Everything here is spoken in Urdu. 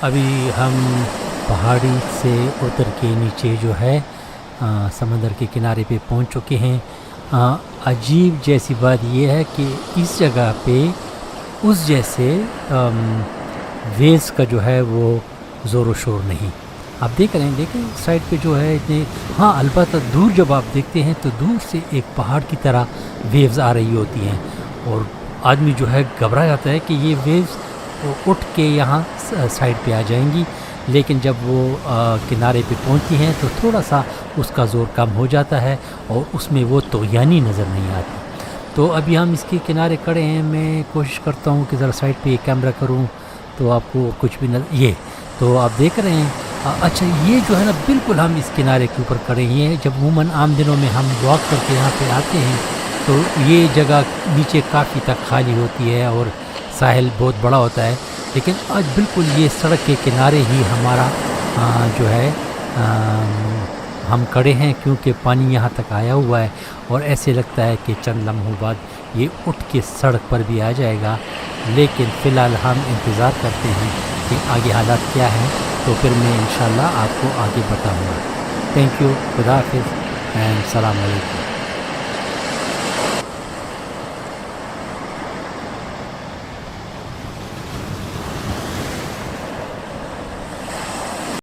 ابھی ہم پہاڑی سے اتر کے نیچے جو ہے سمندر کے کنارے پہ پہنچ چکے ہیں۔ عجیب جیسی بات یہ ہے کہ اس جگہ پہ اس جیسے ویوز کا جو ہے وہ زور و شور نہیں۔ آپ دیکھیں سائڈ پہ جو ہے اتنے، ہاں البتہ دور جب آپ دیکھتے ہیں تو دور سے ایک پہاڑ کی طرح ویوز آ رہی ہوتی ہیں، اور آدمی جو ہے گھبرا جاتا ہے کہ یہ ویوز اٹھ کے یہاں سائڈ پہ آ جائیں گی، لیکن جب وہ کنارے پہ پہنچتی ہیں تو تھوڑا سا اس کا زور کم ہو جاتا ہے اور اس میں وہ طغیانی نظر نہیں آتی۔ تو ابھی ہم اس کے کنارے کھڑے ہیں، میں کوشش کرتا ہوں کہ ذرا سائڈ پہ کیمرہ کروں تو آپ کو کچھ بھی یہ تو آپ دیکھ رہے ہیں۔ اچھا یہ جو ہے نا بالکل ہم اس کنارے کے اوپر کھڑے ہیں۔ جب عموماً عام دنوں میں ہم واک کر کے یہاں پہ آتے ہیں تو یہ جگہ نیچے کافی تک خالی ہوتی ہے اور ساحل بہت بڑا ہوتا ہے، لیکن آج بالکل یہ سڑک کے کنارے ہی ہمارا جو ہے ہم کھڑے ہیں، کیونکہ پانی یہاں تک آیا ہوا ہے اور ایسے لگتا ہے کہ چند لمحوں بعد یہ اٹھ کے سڑک پر بھی آ جائے گا، لیکن فی الحال ہم انتظار کرتے ہیں کہ آگے حالات کیا ہیں، تو پھر میں انشاءاللہ آپ کو آگے بتاؤں گا۔ تھینک یو، خدا حافظ اینڈ السلام علیکم۔